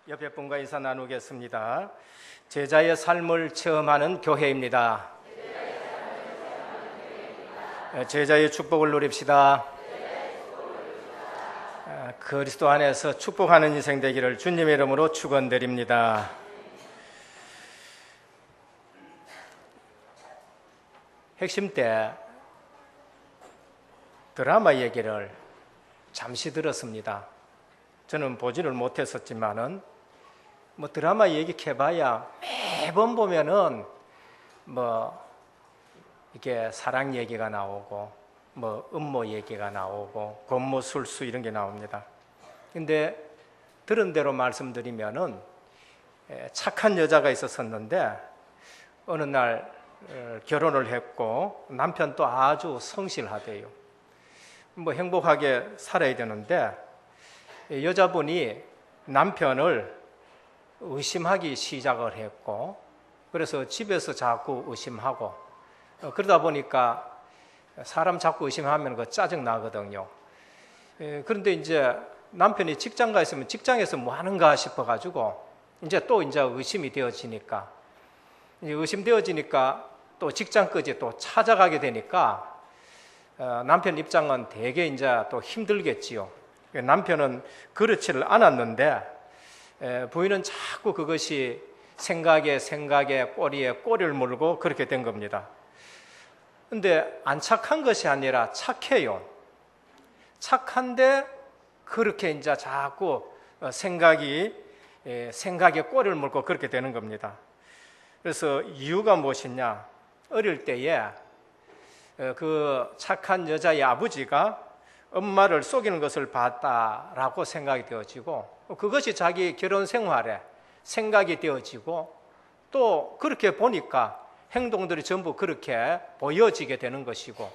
옆에 분과 인사 나누겠습니다. 제자의 삶을 체험하는 교회입니다. 제자의 축복을 누립시다. 그리스도 안에서 축복하는 인생 되기를 주님의 이름으로 축원드립니다. 핵심 때 드라마 얘기를 잠시 들었습니다. 저는 보지를 못했었지만은 드라마 얘기 해봐야 매번 보면은 이게 사랑 얘기가 나오고 음모 얘기가 나오고 권모술수 이런 게 나옵니다. 근데 들은 대로 말씀드리면은 착한 여자가 있었었는데 어느 날 결혼을 했고 남편도 아주 성실하대요. 행복하게 살아야 되는데 여자분이 남편을 의심하기 시작을 했고, 그래서 집에서 자꾸 의심하고, 그러다 보니까 사람 자꾸 의심하면 그 짜증 나거든요. 그런데 이제 남편이 직장 가 있으면 직장에서 뭐 하는가 싶어가지고 이제 의심이 되어지니까, 또 직장까지 또 찾아가게 되니까 남편 입장은 되게 이제 또 힘들겠지요. 남편은 그렇지를 않았는데 부인은 자꾸 그것이 생각에 꼬리에 꼬리를 물고 그렇게 된 겁니다. 근데 안 착한 것이 아니라 착해요. 착한데 그렇게 이제 자꾸 생각에 꼬리를 물고 그렇게 되는 겁니다. 그래서 이유가 무엇이냐? 어릴 때에 그 착한 여자의 아버지가 엄마를 속이는 것을 봤다라고 생각이 되어지고, 그것이 자기 결혼 생활에 생각이 되어지고, 또 그렇게 보니까 행동들이 전부 그렇게 보여지게 되는 것이고,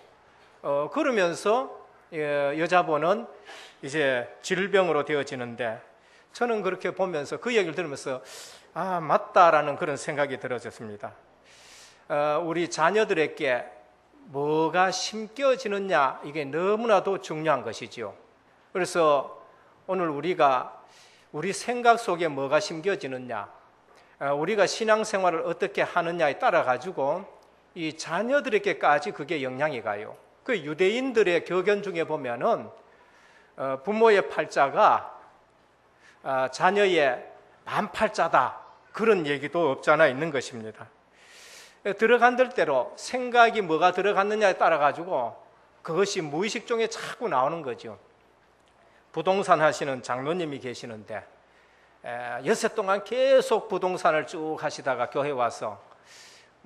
그러면서 여자분은 이제 질병으로 되어지는데, 저는 그렇게 보면서 그 얘기를 들으면서 맞다라는 그런 생각이 들어졌습니다. 우리 자녀들에게 뭐가 심겨지느냐, 이게 너무나도 중요한 것이지요. 그래서 오늘 우리 생각 속에 뭐가 심겨지느냐, 우리가 신앙생활을 어떻게 하느냐에 따라 가지고 이 자녀들에게까지 그게 영향이 가요. 그 유대인들의 격언 중에 보면은 부모의 팔자가 자녀의 반팔자다, 그런 얘기도 없잖아 있는 것입니다. 들어간들 대로 생각이 뭐가 들어갔느냐에 따라 가지고 그것이 무의식 중에 자꾸 나오는 거죠. 부동산 하시는 장로님이 계시는데 엿새 동안 계속 부동산을 쭉 하시다가 교회 와서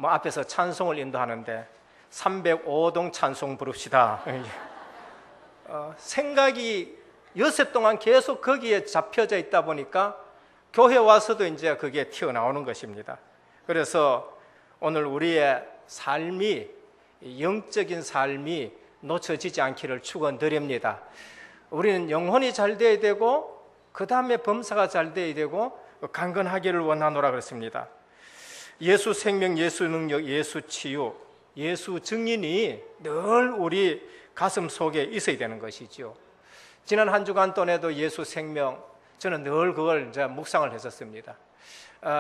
앞에서 찬송을 인도하는데 305동 찬송 부릅시다. 생각이 엿새 동안 계속 거기에 잡혀져 있다 보니까 교회 와서도 이제 그게 튀어나오는 것입니다. 그래서 오늘 우리의 삶이, 영적인 삶이 놓쳐지지 않기를 축원드립니다. 우리는 영혼이 잘 되어야 되고, 그 다음에 범사가 잘 되어야 되고, 강건하기를 원하노라 그랬습니다. 예수 생명, 예수 능력, 예수 치유, 예수 증인이 늘 우리 가슴 속에 있어야 되는 것이죠. 지난 한 주간 동안에도 예수 생명, 저는 늘 그걸 이제 묵상을 했었습니다.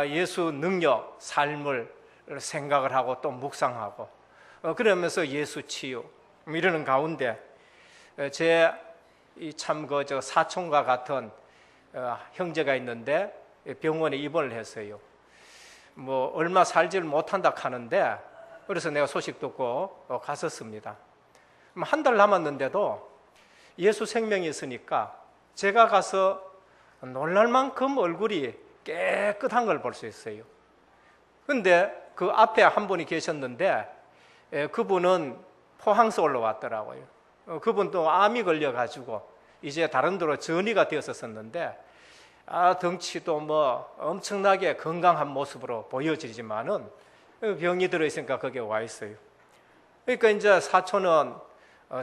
예수 능력, 삶을 생각을 하고 또 묵상하고, 그러면서 예수 치유 이러는 가운데 제 사촌과 같은 형제가 있는데 병원에 입원을 했어요. 얼마 살지를 못한다 하는데, 그래서 내가 소식 듣고 갔었습니다. 한 달 남았는데도 예수 생명이 있으니까 제가 가서 놀랄 만큼 얼굴이 깨끗한 걸 볼 수 있어요. 근데 그 앞에 한 분이 계셨는데 그분은 포항서 올라왔더라고요. 그분도 암이 걸려가지고 이제 다른 데로 전이가 되었었는데 덩치도 엄청나게 건강한 모습으로 보여지지만은 병이 들어있으니까 거기에 와 있어요. 그러니까 이제 사촌은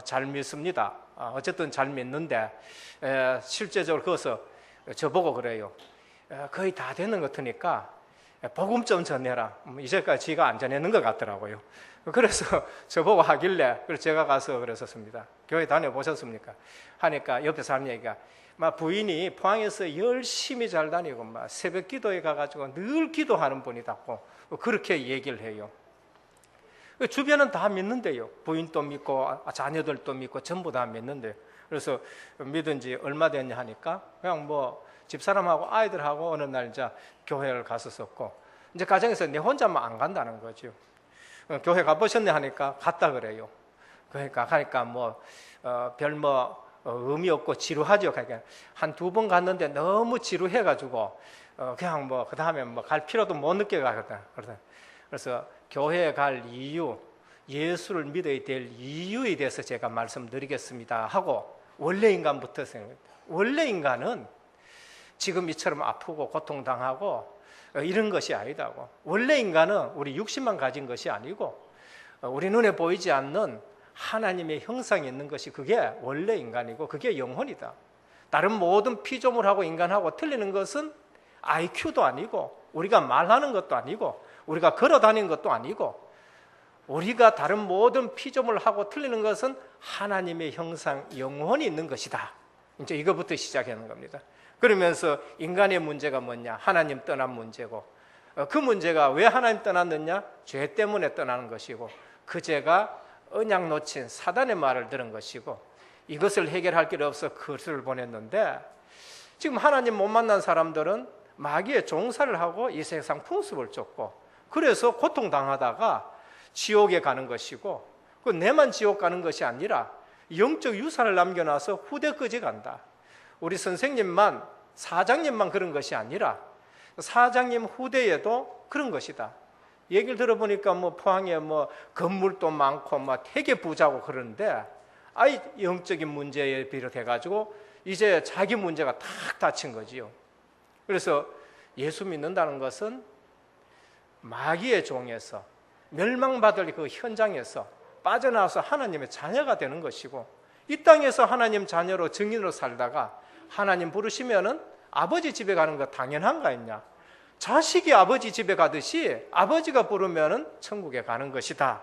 잘 믿습니다. 어쨌든 잘 믿는데 실제적으로 거기서 저보고 그래요. 거의 다 되는 것 같으니까 복음 좀 전해라. 이제까지 지가 안 전했는 것 같더라고요. 그래서 저보고 하길래 그래서 제가 가서 그랬었습니다. 교회 다녀보셨습니까? 하니까 옆에 사람 얘기가 막 부인이 포항에서 열심히 잘 다니고 막 새벽 기도에 가가지고 늘 기도하는 분이다고 그렇게 얘기를 해요. 주변은 다 믿는데요. 부인도 믿고 자녀들도 믿고 전부 다 믿는데, 그래서 믿은 지 얼마 됐냐 하니까 그냥 뭐 집사람하고 아이들하고 어느 날 이제 교회를 갔었고, 이제 가정에서 내 혼자만 안 간다는 거죠. 교회 가보셨네 하니까 갔다 그래요. 그러니까 가니까 별 의미 없고 지루하죠. 그러니까 한 두 번 갔는데 너무 지루해가지고 그냥 그 다음에 갈 필요도 못 느껴 가거든. 그래서 교회에 갈 이유, 예수를 믿어야 될 이유에 대해서 제가 말씀드리겠습니다 하고 원래 인간부터 생각합니다. 원래 인간은 지금 이처럼 아프고 고통당하고 이런 것이 아니다고. 원래 인간은 우리 육신만 가진 것이 아니고 우리 눈에 보이지 않는 하나님의 형상이 있는 것이 그게 원래 인간이고 그게 영혼이다. 다른 모든 피조물하고 인간하고 틀리는 것은 IQ도 아니고 우리가 말하는 것도 아니고 우리가 걸어다니는 것도 아니고 우리가 다른 모든 피조물하고 틀리는 것은 하나님의 형상, 영혼이 있는 것이다. 이제 이거부터 시작하는 겁니다. 그러면서 인간의 문제가 뭐냐? 하나님 떠난 문제고, 그 문제가 왜 하나님 떠났느냐? 죄 때문에 떠나는 것이고, 그 죄가 언약 놓친 사단의 말을 들은 것이고, 이것을 해결할 길 없어 그것을 보냈는데, 지금 하나님 못 만난 사람들은 마귀의 종살을 하고 이 세상 풍습을 쫓고, 그래서 고통당하다가 지옥에 가는 것이고, 그 내만 지옥 가는 것이 아니라 영적 유산을 남겨놔서 후대까지 간다. 우리 선생님만, 사장님만 그런 것이 아니라 사장님 후대에도 그런 것이다. 얘기를 들어보니까 포항에 건물도 많고 되게 부자고 그러는데 영적인 문제에 비롯해가지고 이제 자기 문제가 탁 닫힌 거지요. 그래서 예수 믿는다는 것은 마귀의 종에서 멸망받을 그 현장에서 빠져나와서 하나님의 자녀가 되는 것이고, 이 땅에서 하나님 자녀로 증인으로 살다가 하나님 부르시면은 아버지 집에 가는 거 당연한 거 아니냐? 자식이 아버지 집에 가듯이 아버지가 부르면은 천국에 가는 것이다.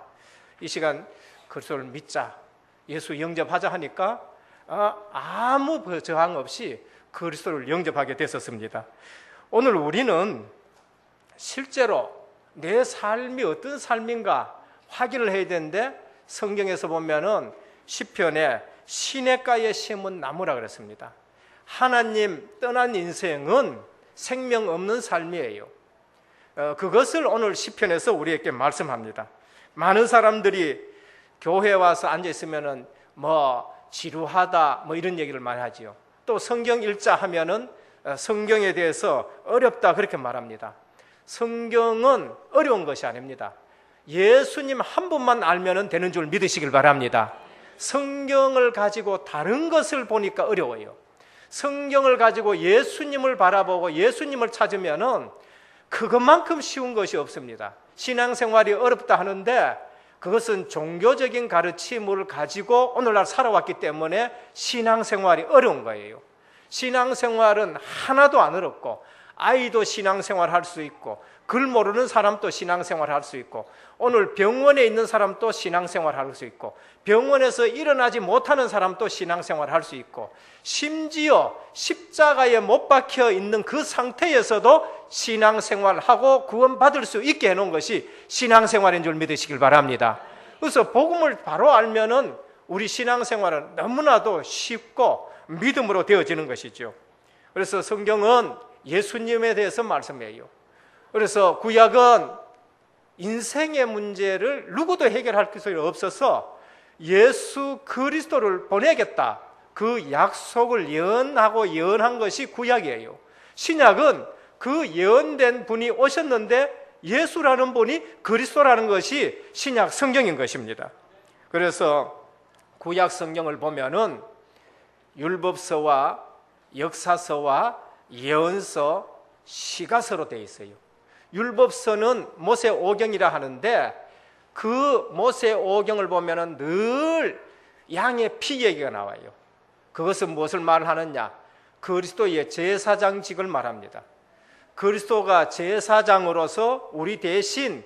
이 시간 그리스도를 믿자, 예수 영접하자 하니까 아무 저항 없이 그리스도를 영접하게 됐었습니다. 오늘 우리는 실제로 내 삶이 어떤 삶인가 확인을 해야 되는데, 성경에서 보면은 시편에 시냇가에 심은 나무라 그랬습니다. 하나님 떠난 인생은 생명 없는 삶이에요. 그것을 오늘 시편에서 우리에게 말씀합니다. 많은 사람들이 교회에 와서 앉아 있으면은 지루하다 이런 얘기를 많이 하지요. 또 성경 읽자 하면은 성경에 대해서 어렵다 그렇게 말합니다. 성경은 어려운 것이 아닙니다. 예수님 한 분만 알면 되는 줄 믿으시길 바랍니다. 성경을 가지고 다른 것을 보니까 어려워요. 성경을 가지고 예수님을 바라보고 예수님을 찾으면은 그것만큼 쉬운 것이 없습니다. 신앙생활이 어렵다 하는데 그것은 종교적인 가르침을 가지고 오늘날 살아왔기 때문에 신앙생활이 어려운 거예요. 신앙생활은 하나도 안 어렵고, 아이도 신앙생활 할 수 있고, 글 모르는 사람도 신앙생활 할 수 있고, 오늘 병원에 있는 사람도 신앙생활 할 수 있고, 병원에서 일어나지 못하는 사람도 신앙생활 할 수 있고, 심지어 십자가에 못 박혀 있는 그 상태에서도 신앙생활하고 구원받을 수 있게 해놓은 것이 신앙생활인 줄 믿으시길 바랍니다. 그래서 복음을 바로 알면은 우리 신앙생활은 너무나도 쉽고 믿음으로 되어지는 것이죠. 그래서 성경은 예수님에 대해서 말씀해요. 그래서 구약은 인생의 문제를 누구도 해결할 수 없어서 예수 그리스도를 보내겠다, 그 약속을 예언하고 예언한 것이 구약이에요. 신약은 그 예언된 분이 오셨는데 예수라는 분이 그리스도라는 것이 신약 성경인 것입니다. 그래서 구약 성경을 보면은 율법서와 역사서와 예언서, 시가서로 되어 있어요. 율법서는 모세 오경이라 하는데 그 모세 오경을 보면은 늘 양의 피 얘기가 나와요. 그것은 무엇을 말하느냐? 그리스도의 제사장직을 말합니다. 그리스도가 제사장으로서 우리 대신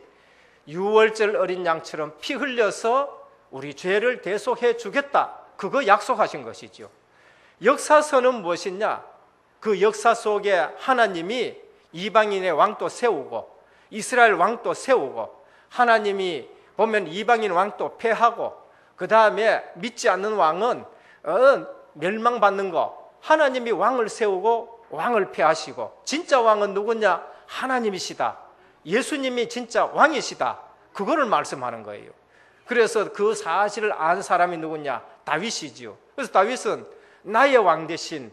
유월절 어린 양처럼 피 흘려서 우리 죄를 대속해 주겠다. 그거 약속하신 것이죠. 역사서는 무엇이냐? 그 역사 속에 하나님이 이방인의 왕도 세우고 이스라엘 왕도 세우고, 하나님이 보면 이방인 왕도 패하고, 그 다음에 믿지 않는 왕은 멸망받는 거, 하나님이 왕을 세우고 왕을 패하시고, 진짜 왕은 누구냐? 하나님이시다. 예수님이 진짜 왕이시다. 그거를 말씀하는 거예요. 그래서 그 사실을 안 사람이 누구냐? 다윗이지요. 그래서 다윗은 나의 왕 대신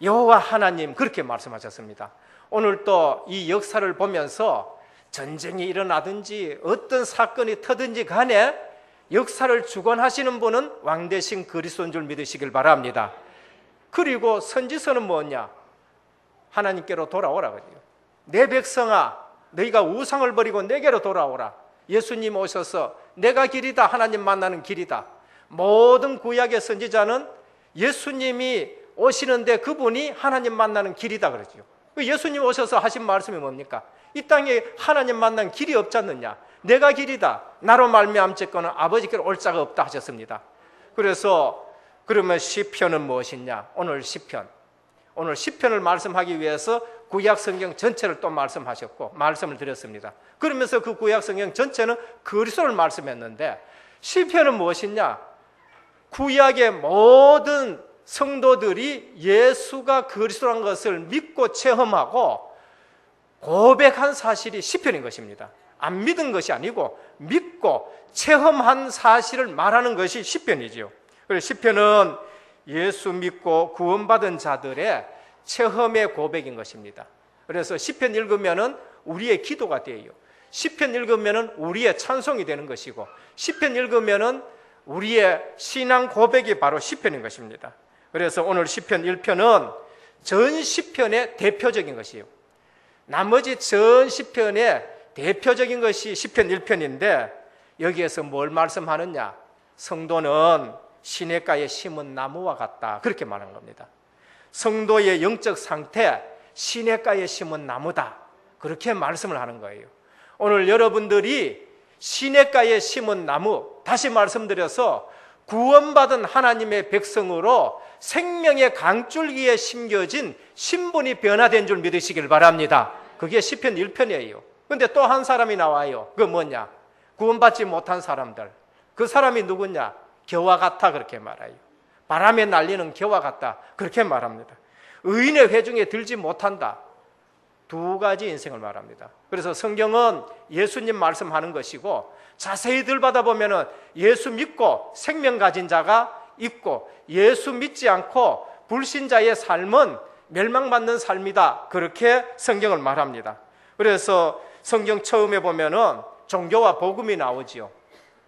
여호와 하나님, 그렇게 말씀하셨습니다. 오늘 또 이 역사를 보면서 전쟁이 일어나든지 어떤 사건이 터든지 간에 역사를 주관하시는 분은 왕 대신 그리스도인 줄 믿으시길 바랍니다. 그리고 선지서는 뭐냐? 하나님께로 돌아오라 그래요. 내 백성아, 너희가 우상을 버리고 내게로 돌아오라. 예수님 오셔서 내가 길이다, 하나님 만나는 길이다. 모든 구약의 선지자는 예수님이 오시는데 그분이 하나님 만나는 길이다 그러죠. 예수님 오셔서 하신 말씀이 뭡니까? 이 땅에 하나님 만나는 길이 없지 않느냐? 내가 길이다. 나로 말미암쨌거는 아버지께로 올 자가 없다 하셨습니다. 그래서 그러면 시편은 무엇이냐? 오늘 시편을 말씀하기 위해서 구약 성경 전체를 또 말씀하셨고 말씀을 드렸습니다. 그러면서 그 구약 성경 전체는 그리스도를 말씀했는데, 시편은 무엇이냐? 구약의 모든 성도들이 예수가 그리스도라는 것을 믿고 체험하고 고백한 사실이 시편인 것입니다. 안 믿은 것이 아니고 믿고 체험한 사실을 말하는 것이 시편이지요. 그래서 시편은 예수 믿고 구원받은 자들의 체험의 고백인 것입니다. 그래서 시편 읽으면은 우리의 기도가 돼요. 시편 읽으면은 우리의 찬송이 되는 것이고, 시편 읽으면은 우리의 신앙 고백이 바로 시편인 것입니다. 그래서 오늘 시편 1편은 전 시편의 대표적인 것이에요. 나머지 전 시편의 대표적인 것이 시편 1편인데, 여기에서 뭘 말씀하느냐? 성도는 시냇가에 심은 나무와 같다, 그렇게 말하는 겁니다. 성도의 영적 상태, 시냇가에 심은 나무다, 그렇게 말씀을 하는 거예요. 오늘 여러분들이 시냇가에 심은 나무, 다시 말씀드려서 구원받은 하나님의 백성으로 생명의 강줄기에 심겨진 신분이 변화된 줄 믿으시길 바랍니다. 그게 시편 1편이에요. 그런데 또 한 사람이 나와요. 그게 뭐냐? 구원받지 못한 사람들. 그 사람이 누구냐? 겨와 같아, 그렇게 말해요. 바람에 날리는 겨와 같다, 그렇게 말합니다. 의인의 회중에 들지 못한다. 두 가지 인생을 말합니다. 그래서 성경은 예수님 말씀하는 것이고, 자세히 들여다 보면은 예수 믿고 생명 가진 자가 있고, 예수 믿지 않고 불신자의 삶은 멸망받는 삶이다, 그렇게 성경을 말합니다. 그래서 성경 처음에 보면은 종교와 복음이 나오지요.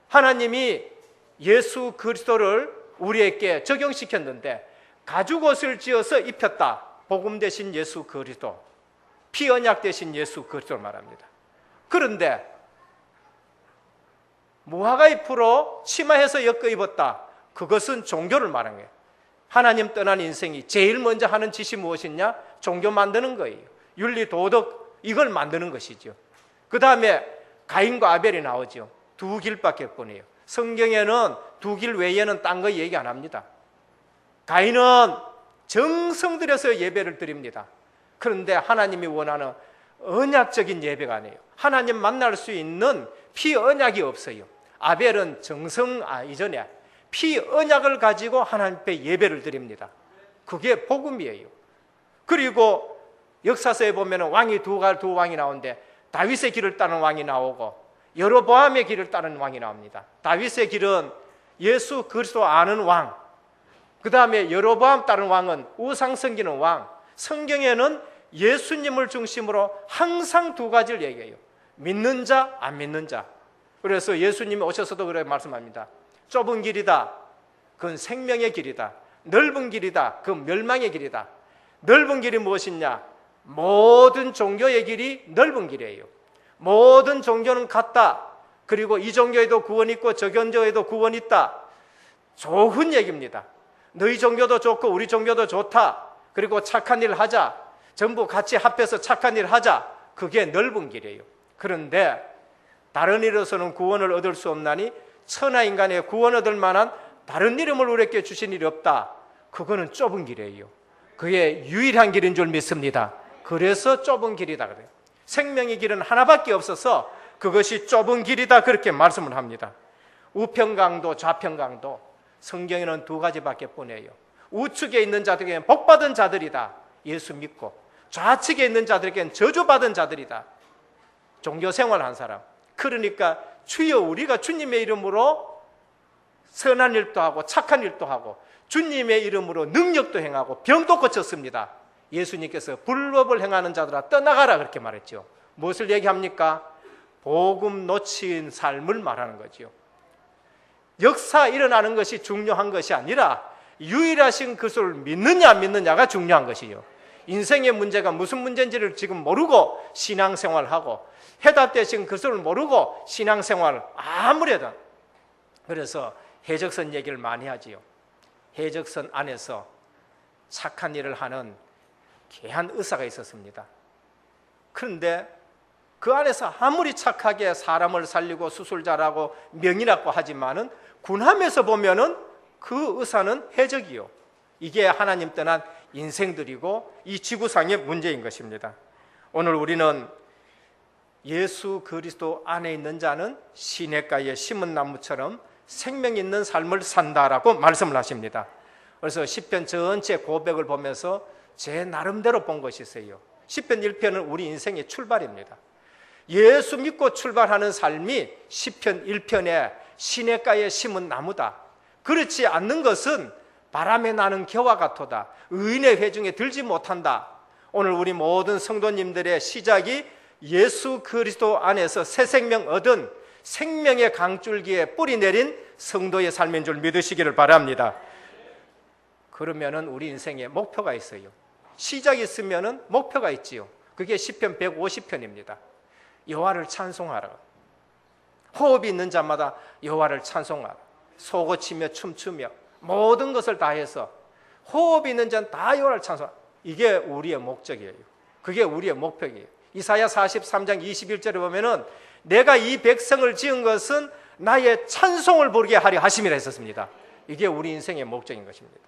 하나님이 예수 그리스도를 우리에게 적용시켰는데 가죽옷을 지어서 입혔다. 복음 대신 예수 그리스도, 피 언약 대신 예수 그리스도를 말합니다. 그런데 무화과 잎으로 치마해서 엮어 입었다. 그것은 종교를 말하는 거예요. 하나님 떠난 인생이 제일 먼저 하는 짓이 무엇이냐? 종교 만드는 거예요. 윤리, 도덕, 이걸 만드는 것이죠. 그 다음에 가인과 아벨이 나오죠. 두 길밖에 뿐이에요. 성경에는 두 길 외에는 딴 거 얘기 안 합니다. 가인은 정성 들여서 예배를 드립니다. 그런데 하나님이 원하는 언약적인 예배가 아니에요. 하나님 만날 수 있는 피 언약이 없어요. 아벨은 정성 이전에 피 언약을 가지고 하나님 앞에 예배를 드립니다. 그게 복음이에요. 그리고 역사서에 보면 왕이 두 왕이 나오는데, 다윗의 길을 따른 왕이 나오고 여로보암의 길을 따른 왕이 나옵니다. 다윗의 길은 예수 그리스도 아는 왕, 그 다음에 여로보암 따른 왕은 우상 섬기는 왕. 성경에는 예수님을 중심으로 항상 두 가지를 얘기해요. 믿는 자, 안 믿는 자. 그래서 예수님이 오셔서도 그렇게 말씀합니다. 좁은 길이다, 그건 생명의 길이다. 넓은 길이다, 그건 멸망의 길이다. 넓은 길이 무엇이냐? 모든 종교의 길이 넓은 길이에요. 모든 종교는 같다. 그리고 이 종교에도 구원이 있고 저 종교에도 구원이 있다. 좋은 얘기입니다. 너희 종교도 좋고 우리 종교도 좋다. 그리고 착한 일 하자. 전부 같이 합해서 착한 일 하자. 그게 넓은 길이에요. 그런데 다른 이로서는 구원을 얻을 수 없나니 천하 인간의 구원 얻을 만한 다른 이름을 우리에게 주신 일이 없다. 그거는 좁은 길이에요. 그게 유일한 길인 줄 믿습니다. 그래서 좁은 길이다 그래요. 생명의 길은 하나밖에 없어서 그것이 좁은 길이다 그렇게 말씀을 합니다. 우편강도 좌편강도 성경에는 두 가지밖에 보내요. 우측에 있는 자들에게는 복받은 자들이다. 예수 믿고 좌측에 있는 자들에게는 저주받은 자들이다. 종교생활한 사람. 그러니까 주여 우리가 주님의 이름으로 선한 일도 하고 착한 일도 하고 주님의 이름으로 능력도 행하고 병도 고쳤습니다. 예수님께서 불법을 행하는 자들아 떠나가라 그렇게 말했죠. 무엇을 얘기합니까? 복음 놓친 삶을 말하는 거죠. 역사 일어나는 것이 중요한 것이 아니라 유일하신 그리스도를 믿느냐 안 믿느냐가 중요한 것이요. 인생의 문제가 무슨 문제인지를 지금 모르고 신앙생활하고 해답되신 그리스도를 모르고 신앙생활 아무래도. 그래서 해적선 얘기를 많이 하지요. 해적선 안에서 착한 일을 하는 귀한 의사가 있었습니다. 그런데 그 안에서 아무리 착하게 사람을 살리고 수술 잘하고 명의라고 하지만은 군함에서 보면은 그 의사는 해적이요. 이게 하나님 떠난 인생들이고 이 지구상의 문제인 것입니다. 오늘 우리는 예수 그리스도 안에 있는 자는 시냇가에 심은 나무처럼 생명 있는 삶을 산다라고 말씀을 하십니다. 그래서 시편 전체 고백을 보면서 제 나름대로 본 것이 있어요. 시편 1편은 우리 인생의 출발입니다. 예수 믿고 출발하는 삶이 시편 1편에 시냇가에 심은 나무다. 그렇지 않는 것은 바람에 나는 겨와 같도다. 의인의 회중에 들지 못한다. 오늘 우리 모든 성도님들의 시작이 예수 그리스도 안에서 새 생명 얻은 생명의 강줄기에 뿌리 내린 성도의 삶인 줄 믿으시기를 바랍니다. 그러면은 우리 인생에 목표가 있어요. 시작이 있으면은 목표가 있지요. 그게 시편 150편입니다. 여호와를 찬송하라. 호흡이 있는 자마다 여호와를 찬송하라. 소고치며 춤추며 모든 것을 다해서 호흡이 있는 자는 다 여호와를 찬송하라. 이게 우리의 목적이에요. 그게 우리의 목표이에요. 이사야 43장 21절에 보면은 내가 이 백성을 지은 것은 나의 찬송을 부르게 하려 하심이라 했었습니다. 이게 우리 인생의 목적인 것입니다.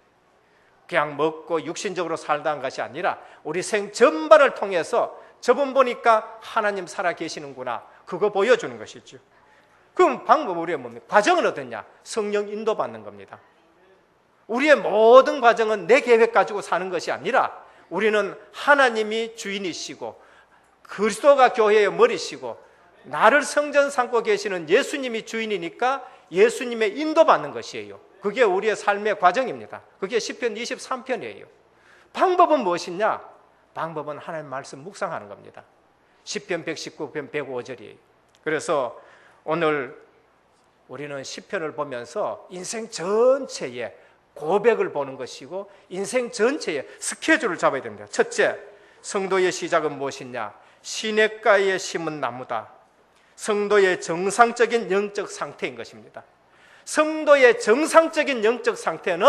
그냥 먹고 육신적으로 살다는 것이 아니라 우리 생 전반을 통해서 저분 보니까 하나님 살아 계시는구나. 그거 보여주는 것이죠. 그럼 방법은 우리의 뭡니까? 과정은 어떠냐? 성령 인도받는 겁니다. 우리의 모든 과정은 내 계획 가지고 사는 것이 아니라 우리는 하나님이 주인이시고 그리스도가 교회의 머리시고 나를 성전 삼고 계시는 예수님이 주인이니까 예수님의 인도받는 것이에요. 그게 우리의 삶의 과정입니다. 그게 시편 23편이에요. 방법은 무엇이냐? 방법은 하나님 말씀 묵상하는 겁니다. 시편 119편 105절이에요. 그래서 오늘 우리는 시편을 보면서 인생 전체의 고백을 보는 것이고 인생 전체의 스케줄을 잡아야 됩니다. 첫째, 성도의 시작은 무엇이냐? 시냇가에 심은 나무다. 성도의 정상적인 영적 상태인 것입니다. 성도의 정상적인 영적 상태는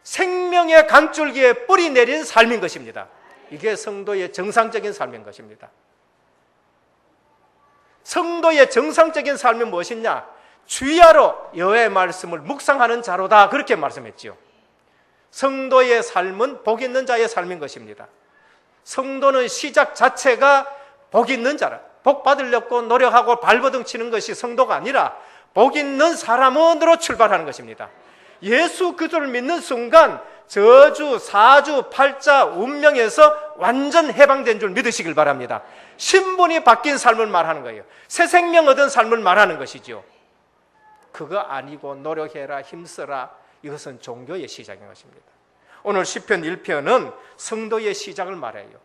생명의 강줄기에 뿌리 내린 삶인 것입니다. 이게 성도의 정상적인 삶인 것입니다. 성도의 정상적인 삶은 무엇이냐? 주야로 여호와의 말씀을 묵상하는 자로다. 그렇게 말씀했지요. 성도의 삶은 복 있는 자의 삶인 것입니다. 성도는 시작 자체가 복 있는 자라. 복 받으려고 노력하고 발버둥 치는 것이 성도가 아니라 복 있는 사람으로 출발하는 것입니다. 예수 그리스도를 믿는 순간 저주, 사주, 팔자, 운명에서 완전 해방된 줄 믿으시길 바랍니다. 신분이 바뀐 삶을 말하는 거예요. 새 생명 얻은 삶을 말하는 것이죠. 그거 아니고 노력해라, 힘써라. 이것은 종교의 시작인 것입니다. 오늘 시편 1편은 성도의 시작을 말해요.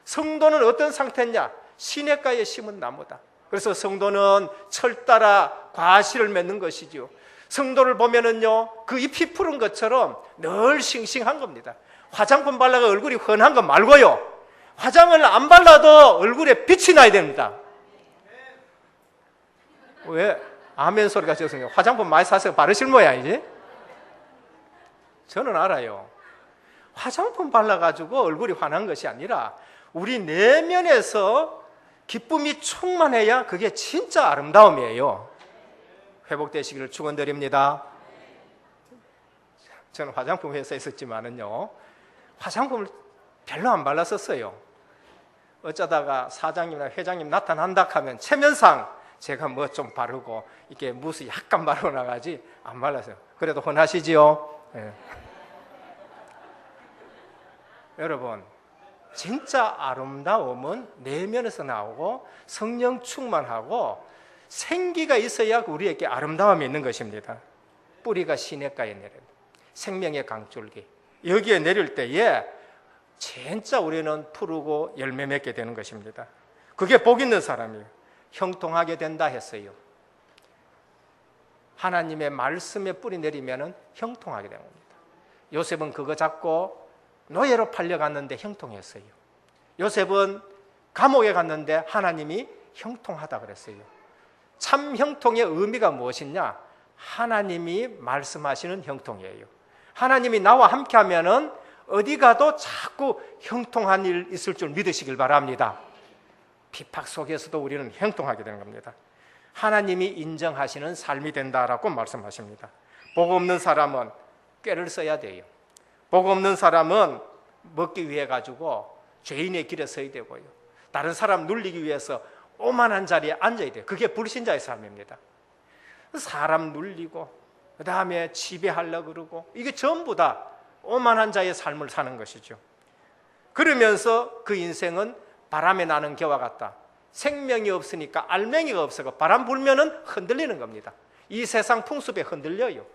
성도는 어떤 상태냐? 시냇가에 심은 나무다. 그래서 성도는 철 따라 과실을 맺는 것이죠. 성도를 보면은요, 그 잎이 푸른 것처럼 늘 싱싱한 겁니다. 화장품 발라가 얼굴이 훤한 거 말고요, 화장을 안 발라도 얼굴에 빛이 나야 됩니다. 왜? 아멘 소리가 죄송해요. 화장품 많이 사서 바르실 모양이지? 저는 알아요. 화장품 발라가지고 얼굴이 환한 것이 아니라 우리 내면에서 기쁨이 충만해야 그게 진짜 아름다움이에요. 회복되시기를 축원드립니다. 저는 화장품 회사에 있었지만은요, 화장품을 별로 안 발랐었어요. 어쩌다가 사장님이나 회장님 나타난다 하면 체면상 제가 뭐 좀 바르고 이게 무스 약간 바르고 나가지 안 발랐어요. 그래도 혼하시지요? 네. 여러분, 진짜 아름다움은 내면에서 나오고 성령 충만하고 생기가 있어야 우리에게 아름다움이 있는 것입니다. 뿌리가 시냇가에 내립니다. 생명의 강줄기, 여기에 내릴 때에 진짜 우리는 푸르고 열매 맺게 되는 것입니다. 그게 복 있는 사람이에요. 형통하게 된다 했어요. 하나님의 말씀에 뿌리 내리면 형통하게 되는 겁니다. 요셉은 그거 잡고 노예로 팔려갔는데 형통했어요. 요셉은 감옥에 갔는데 하나님이 형통하다 그랬어요. 참 형통의 의미가 무엇이냐? 하나님이 말씀하시는 형통이에요. 하나님이 나와 함께 하면은 어디 가도 자꾸 형통한 일 있을 줄 믿으시길 바랍니다. 비팍 속에서도 우리는 형통하게 되는 겁니다. 하나님이 인정하시는 삶이 된다라고 말씀하십니다. 복 없는 사람은 꾀를 써야 돼요. 복 없는 사람은 먹기 위해 가지고 죄인의 길에 서야 되고요. 다른 사람 눌리기 위해서 오만한 자리에 앉아야 돼요. 그게 불신자의 삶입니다. 사람 눌리고 그 다음에 지배하려고 그러고 이게 전부 다 오만한 자의 삶을 사는 것이죠. 그러면서 그 인생은 바람에 나는 겨와 같다. 생명이 없으니까 알맹이가 없어서 바람 불면은 흔들리는 겁니다. 이 세상 풍습에 흔들려요.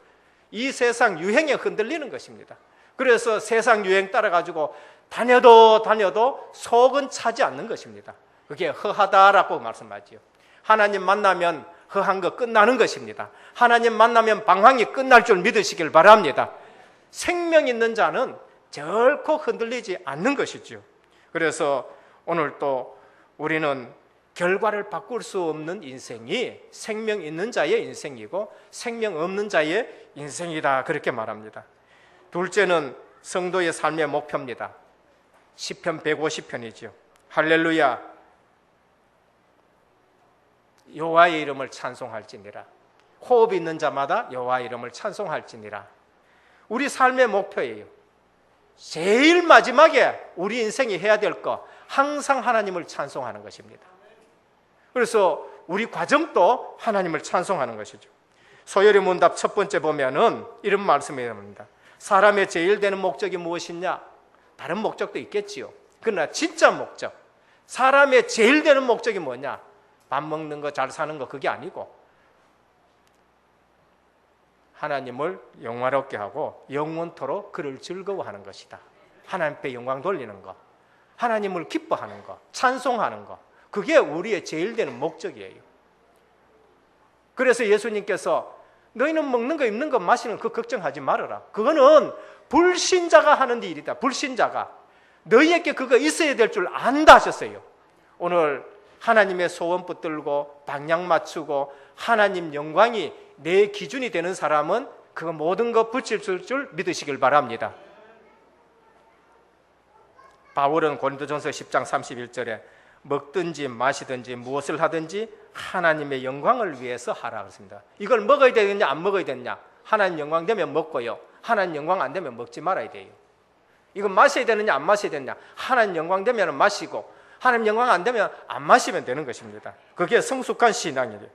이 세상 유행에 흔들리는 것입니다. 그래서 세상 유행 따라가지고 다녀도 속은 차지 않는 것입니다. 그게 허하다라고 말씀하지요. 하나님 만나면 허한 거 끝나는 것입니다. 하나님 만나면 방황이 끝날 줄 믿으시길 바랍니다. 생명 있는 자는 결코 흔들리지 않는 것이죠. 그래서 오늘 또 우리는 결과를 바꿀 수 없는 인생이 생명 있는 자의 인생이고 생명 없는 자의 인생이다, 그렇게 말합니다. 둘째는 성도의 삶의 목표입니다. 시편 150편이죠. 할렐루야, 여호와의 이름을 찬송할지니라. 호흡 있는 자마다 여호와의 이름을 찬송할지니라. 우리 삶의 목표예요. 제일 마지막에 우리 인생이 해야 될 거, 항상 하나님을 찬송하는 것입니다. 그래서 우리 과정도 하나님을 찬송하는 것이죠. 소열의 문답 첫 번째 보면은 이런 말씀이 나옵니다. 사람의 제일 되는 목적이 무엇이냐? 다른 목적도 있겠지요. 그러나 진짜 목적, 사람의 제일 되는 목적이 뭐냐? 밥 먹는 거, 잘 사는 거, 그게 아니고 하나님을 영화롭게 하고 영원토록 그를 즐거워하는 것이다. 하나님 앞에 영광 돌리는 거, 하나님을 기뻐하는 거, 찬송하는 거, 그게 우리의 제일 되는 목적이에요. 그래서 예수님께서 너희는 먹는 거, 입는 거, 마시는 거 걱정하지 말아라. 그거는 불신자가 하는 일이다. 불신자가 너희에게 그거 있어야 될 줄 안다 하셨어요. 오늘 하나님의 소원 붙들고 방향 맞추고 하나님 영광이 내 기준이 되는 사람은 그 모든 거 붙일 줄 믿으시길 바랍니다. 바울은 고린도전서 10장 31절에 먹든지 마시든지 무엇을 하든지 하나님의 영광을 위해서 하라 그랬습니다. 이걸 먹어야 되느냐 안 먹어야 되느냐? 하나님 영광 되면 먹고요, 하나님 영광 안 되면 먹지 말아야 돼요. 이건 마셔야 되느냐 안 마셔야 되느냐? 하나님 영광 되면 마시고 하나님 영광 안 되면 안 마시면 되는 것입니다. 그게 성숙한 신앙이에요.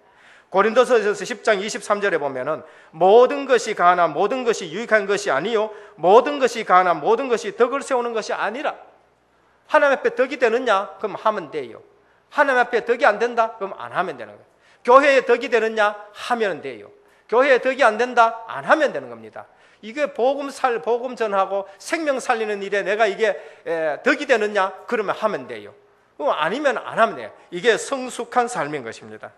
고린도서에서 10장 23절에 보면은 모든 것이 가나 모든 것이 유익한 것이 아니요 모든 것이 가나 모든 것이 덕을 세우는 것이 아니라. 하나님 앞에 덕이 되느냐? 그럼 하면 돼요. 하나님 앞에 덕이 안 된다? 그럼 안 하면 되는 거예요. 교회에 덕이 되느냐? 하면 돼요. 교회에 덕이 안 된다? 안 하면 되는 겁니다. 이게 복음 전하고 생명 살리는 일에 내가 이게 덕이 되느냐? 그러면 하면 돼요. 아니면 안 하면 돼요. 이게 성숙한 삶인 것입니다.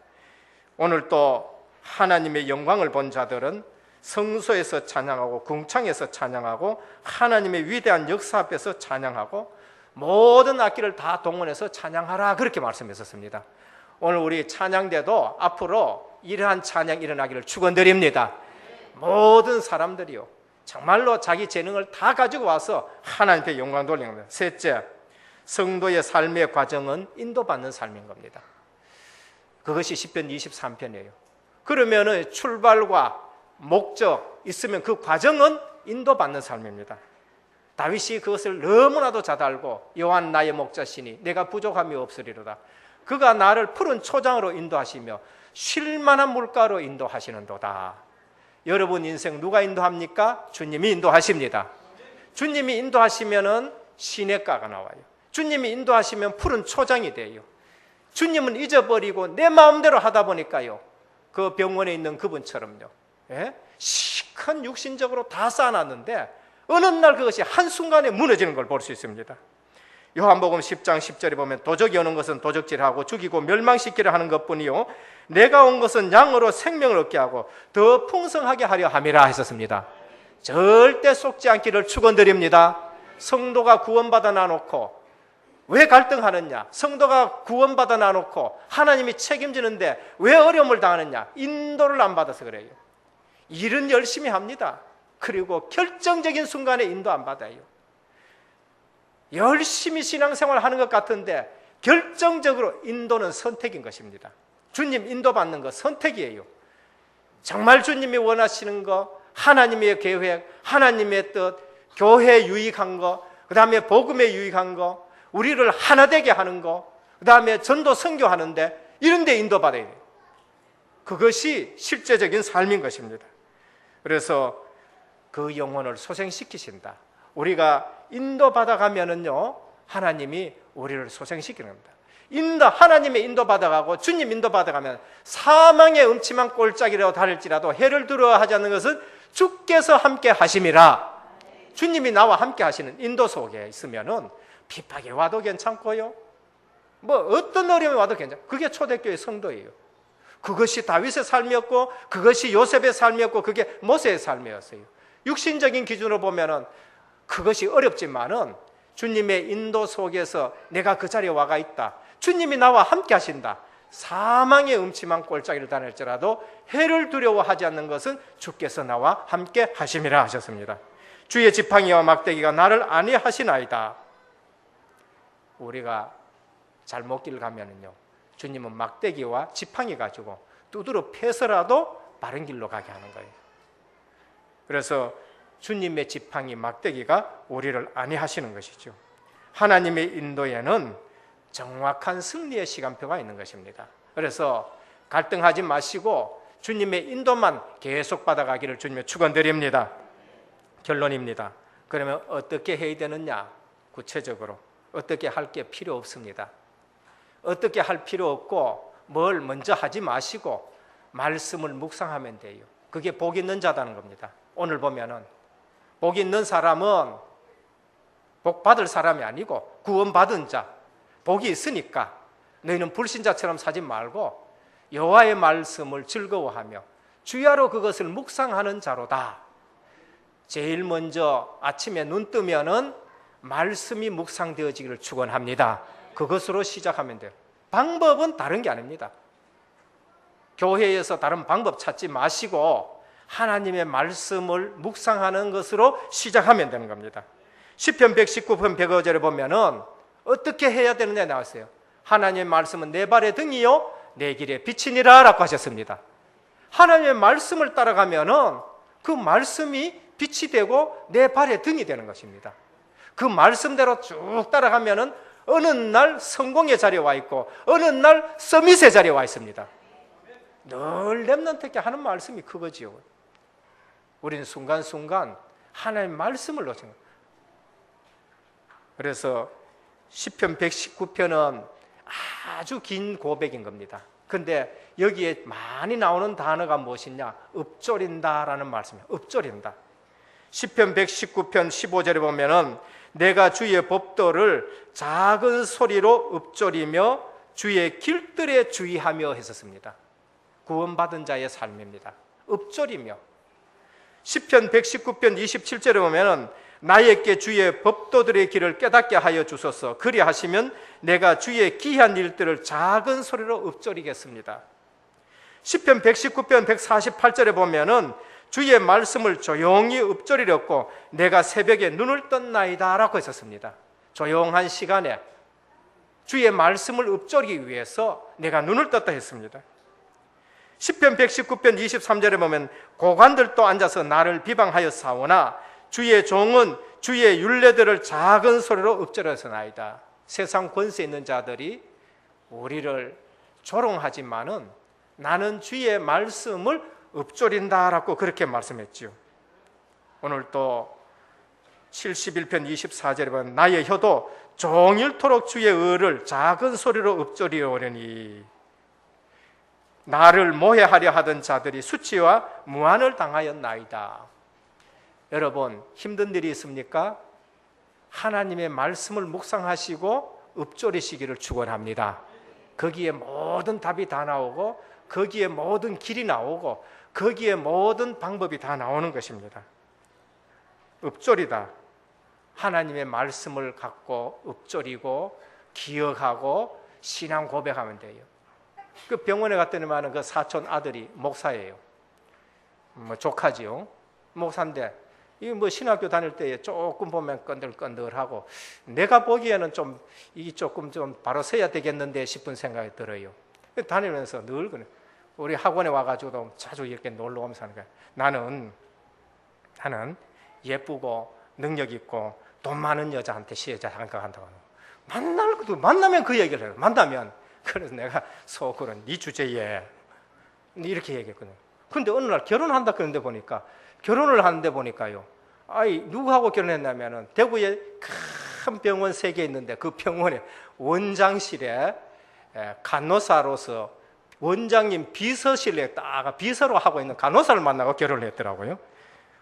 오늘 또 하나님의 영광을 본 자들은 성소에서 찬양하고 궁창에서 찬양하고 하나님의 위대한 역사 앞에서 찬양하고 모든 악기를 다 동원해서 찬양하라, 그렇게 말씀했었습니다. 오늘 우리 찬양대도 앞으로 이러한 찬양 일어나기를 축원드립니다. 모든 사람들이요 정말로 자기 재능을 다 가지고 와서 하나님께 영광 돌리는 겁니다. 셋째, 성도의 삶의 과정은 인도받는 삶인 겁니다. 그것이 시편 23편이에요. 그러면 출발과 목적 있으면 그 과정은 인도받는 삶입니다. 다윗이 그것을 너무나도 잘 알고 여호와는 나의 목자시니 내가 부족함이 없으리로다. 그가 나를 푸른 초장으로 인도하시며 쉴만한 물가로 인도하시는도다. 여러분 인생 누가 인도합니까? 주님이 인도하십니다. 주님이 인도하시면은 시냇가가 나와요. 주님이 인도하시면 푸른 초장이 돼요. 주님은 잊어버리고 내 마음대로 하다 보니까요, 그 병원에 있는 그분처럼요, 시큰 육신적으로 다 쌓아놨는데 어느 날 그것이 한순간에 무너지는 걸 볼 수 있습니다. 요한복음 10장 10절에 보면 도적이 오는 것은 도적질하고 죽이고 멸망시키려 하는 것뿐이요 내가 온 것은 양으로 생명을 얻게 하고 더 풍성하게 하려 함이라 했었습니다. 절대 속지 않기를 축원드립니다. 성도가 구원받아 놔놓고 왜 갈등하느냐? 성도가 구원받아 놔놓고 하나님이 책임지는데 왜 어려움을 당하느냐? 인도를 안 받아서 그래요. 일은 열심히 합니다. 그리고 결정적인 순간에 인도 안 받아요. 열심히 신앙생활 하는 것 같은데 결정적으로 인도는 선택인 것입니다. 주님 인도받는 거 선택이에요. 정말 주님이 원하시는 거, 하나님의 계획, 하나님의 뜻, 교회에 유익한 거, 그 다음에 복음에 유익한 거, 우리를 하나 되게 하는 거, 그 다음에 전도 선교하는데 이런 데 인도받아야 돼요. 그것이 실제적인 삶인 것입니다. 그래서 그 영혼을 소생시키신다. 우리가 인도받아가면은요, 하나님이 우리를 소생시키는 겁니다. 하나님의 인도받아가고 주님 인도받아가면 사망의 음침한 꼴짝이라도 다를지라도 해를 두려워하지 않는 것은 주께서 함께 하심이라. 주님이 나와 함께 하시는 인도 속에 있으면은 핍박이 와도 괜찮고요, 뭐 어떤 어려움이 와도 괜찮아요. 그게 초대교회 성도예요. 그것이 다윗의 삶이었고 그것이 요셉의 삶이었고 그게 모세의 삶이었어요. 육신적인 기준으로 보면은 그것이 어렵지만은 주님의 인도 속에서 내가 그 자리에 와가 있다. 주님이 나와 함께 하신다. 사망의 음침한 꼴짜기를 다닐지라도 해를 두려워하지 않는 것은 주께서 나와 함께 하심이라 하셨습니다. 주의 지팡이와 막대기가 나를 안위하시나이다. 우리가 잘못 길 가면은요, 주님은 막대기와 지팡이 가지고 두드러 패서라도 바른 길로 가게 하는 거예요. 그래서 주님의 지팡이 막대기가 우리를 안위하시는 것이죠. 하나님의 인도에는 정확한 승리의 시간표가 있는 것입니다. 그래서 갈등하지 마시고 주님의 인도만 계속 받아가기를 주님의 축원드립니다. 결론입니다. 그러면 어떻게 해야 되느냐? 구체적으로 어떻게 할 게 필요 없습니다. 어떻게 할 필요 없고 뭘 먼저 하지 마시고 말씀을 묵상하면 돼요. 그게 복 있는 자다는 겁니다. 오늘 보면은 복 있는 사람은 복 받을 사람이 아니고 구원받은 자, 복이 있으니까 너희는 불신자처럼 사지 말고 여호와의 말씀을 즐거워하며 주야로 그것을 묵상하는 자로다. 제일 먼저 아침에 눈 뜨면은 말씀이 묵상되어지기를 축원합니다. 그것으로 시작하면 돼요. 방법은 다른 게 아닙니다. 교회에서 다른 방법 찾지 마시고 하나님의 말씀을 묵상하는 것으로 시작하면 되는 겁니다. 시편 119편 105절에 보면은 어떻게 해야 되느냐 나왔어요. 하나님의 말씀은 내 발의 등이요 내 길의 빛이니라 라고 하셨습니다. 하나님의 말씀을 따라가면은 그 말씀이 빛이 되고 내 발의 등이 되는 것입니다. 그 말씀대로 쭉 따라가면은 어느 날 성공의 자리에 와 있고 어느 날 서밋의 자리에 와 있습니다. 늘 렘넌트에게 하는 말씀이 그거지요. 우리는 순간순간 하나님의 말씀을 놓친 거예요. 그래서 시편 119편은 아주 긴 고백인 겁니다. 근데 여기에 많이 나오는 단어가 무엇이냐? 읊조린다라는 말씀이에요. 읊조린다. 시편 119편 15절에 보면은 내가 주의 법도를 작은 소리로 읊조리며 주의 길들에 주의하며 했었습니다. 구원받은 자의 삶입니다. 읊조리며. 시편 119편 27절에 보면은 나에게 주의 법도들의 길을 깨닫게 하여 주소서. 그리하시면 내가 주의 기이한 일들을 작은 소리로 읊조리겠습니다. 시편 119편 148절에 보면은 주의 말씀을 조용히 읊조리렸고 내가 새벽에 눈을 떴나이다 라고 했었습니다. 조용한 시간에 주의 말씀을 읊조리기 위해서 내가 눈을 떴다 했습니다. 시편 119편 23절에 보면 고관들도 앉아서 나를 비방하였사오나 주의 종은 주의 율례들을 작은 소리로 읊조렸으나이다. 세상 권세 있는 자들이 우리를 조롱하지만은 나는 주의 말씀을 읊조린다라고 그렇게 말씀했지요. 오늘 또 71편 24절에 보면 나의 혀도 종일토록 주의 의를 작은 소리로 읊조리오려니 나를 모해하려 하던 자들이 수치와 무한을 당하였나이다. 여러분, 힘든 일이 있습니까? 하나님의 말씀을 묵상하시고 읊조리시기를 축원합니다. 거기에 모든 답이 다 나오고 거기에 모든 길이 나오고 거기에 모든 방법이 다 나오는 것입니다. 읊조리다. 하나님의 말씀을 갖고 읊조리고 기억하고 신앙 고백하면 돼요. 그 병원에 갔더니만 그 사촌 아들이 목사예요. 조카지요. 목사인데 이 신학교 다닐 때에 조금 보면 건들건들하고 내가 보기에는 이게 조금 바로 서야 되겠는데 싶은 생각이 들어요. 다니면서 늘 그래. 우리 학원에 와가지고도 자주 이렇게 놀러 오면서 하는 거야. 나는 예쁘고 능력 있고 돈 많은 여자한테 시혜자 생각한다고 만나면 그 얘기를 해요. 만나면 그래서 내가 속으로 네 주제에 이렇게 얘기했거든요. 근데 어느 날 결혼한다 그런데 보니까 결혼을 하는데 보니까요. 누구하고 결혼했냐면은 대구에 큰 병원 3개 있는데 그 병원의 원장실에 간호사로서 원장님 비서실에 딱 비서로 하고 있는 간호사를 만나고 결혼을 했더라고요.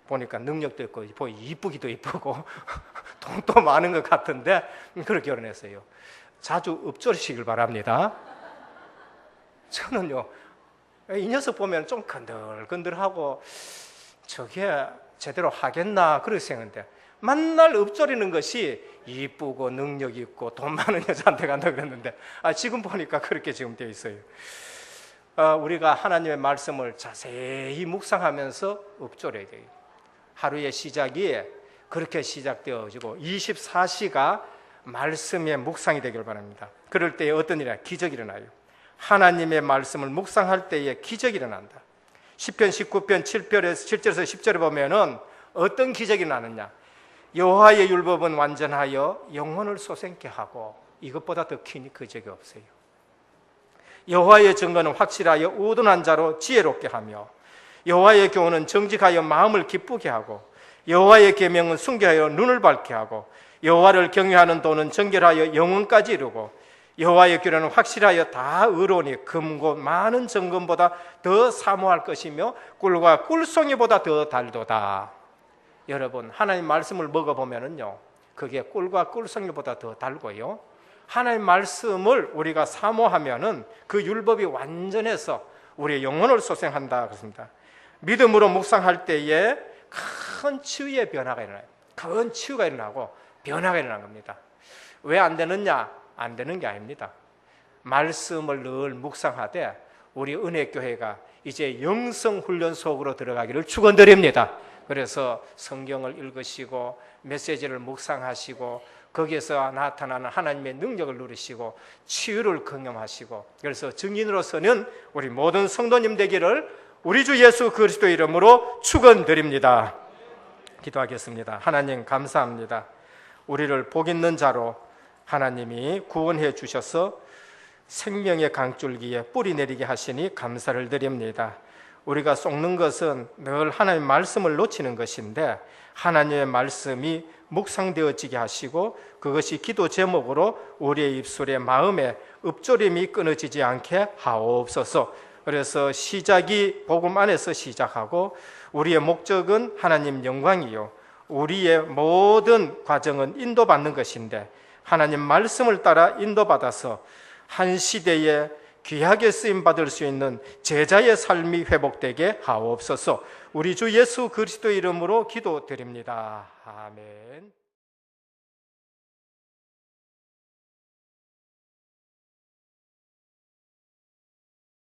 보니까 능력도 있고 이쁘기도 이쁘고 돈도 많은 것 같은데 그렇게 결혼했어요. 자주 읊조리시길 바랍니다. 저는요, 이 녀석 보면 좀 건들건들하고 저게 제대로 하겠나 그렇게 생각했는데 만날 읊조리는 것이 이쁘고 능력 있고 돈 많은 여자한테 간다 그랬는데 지금 보니까 그렇게 지금 되어 있어요. 우리가 하나님의 말씀을 자세히 묵상하면서 읊조려야 돼요. 하루의 시작이 그렇게 시작되어지고 24시가 말씀의 묵상이 되길 바랍니다. 그럴 때에 어떤 일이야? 기적이 일어나요. 하나님의 말씀을 묵상할 때에 기적이 일어난다. 시편 19편 7절에서 10절에 보면은 어떤 기적이 나느냐? 여호와의 율법은 완전하여 영혼을 솟게 하고 이것보다 더 큰 기적이 없어요. 여호와의 증거는 확실하여 우둔한 자로 지혜롭게 하며 여호와의 교훈은 정직하여 마음을 기쁘게 하고 여호와의 계명은 순결하여 눈을 밝게 하고 여호와를 경외하는 도는 정결하여 영혼까지 이루고 여호와의 규례는 확실하여 다 의로우니 금고 많은 정금보다 더 사모할 것이며 꿀과 꿀송이보다 더 달도다. 여러분, 하나님 말씀을 먹어보면은요, 그게 꿀과 꿀송이보다 더 달고요. 하나님 말씀을 우리가 사모하면은 그 율법이 완전해서 우리의 영혼을 소생한다 그렇습니다. 믿음으로 묵상할 때에 큰 치유의 변화가 일어나요. 큰 치유가 일어나고 변화가 일어난 겁니다. 왜 안 되느냐? 안 되는 게 아닙니다. 말씀을 늘 묵상하되 우리 은혜교회가 이제 영성훈련 속으로 들어가기를 축원드립니다. 그래서 성경을 읽으시고 메시지를 묵상하시고 거기에서 나타나는 하나님의 능력을 누리시고 치유를 경험하시고 그래서 증인으로서는 우리 모든 성도님 되기를 우리 주 예수 그리스도 이름으로 축원드립니다. 기도하겠습니다. 하나님 감사합니다. 우리를 복 있는 자로 하나님이 구원해 주셔서 생명의 강줄기에 뿌리 내리게 하시니 감사를 드립니다. 우리가 쏟는 것은 늘 하나님의 말씀을 놓치는 것인데 하나님의 말씀이 묵상되어지게 하시고 그것이 기도 제목으로 우리의 입술에 마음에 읊조림이 끊어지지 않게 하옵소서. 그래서 시작이 복음 안에서 시작하고 우리의 목적은 하나님 영광이요 우리의 모든 과정은 인도받는 것인데 하나님 말씀을 따라 인도받아서 한 시대에 귀하게 쓰임받을 수 있는 제자의 삶이 회복되게 하옵소서. 우리 주 예수 그리스도 이름으로 기도드립니다. 아멘.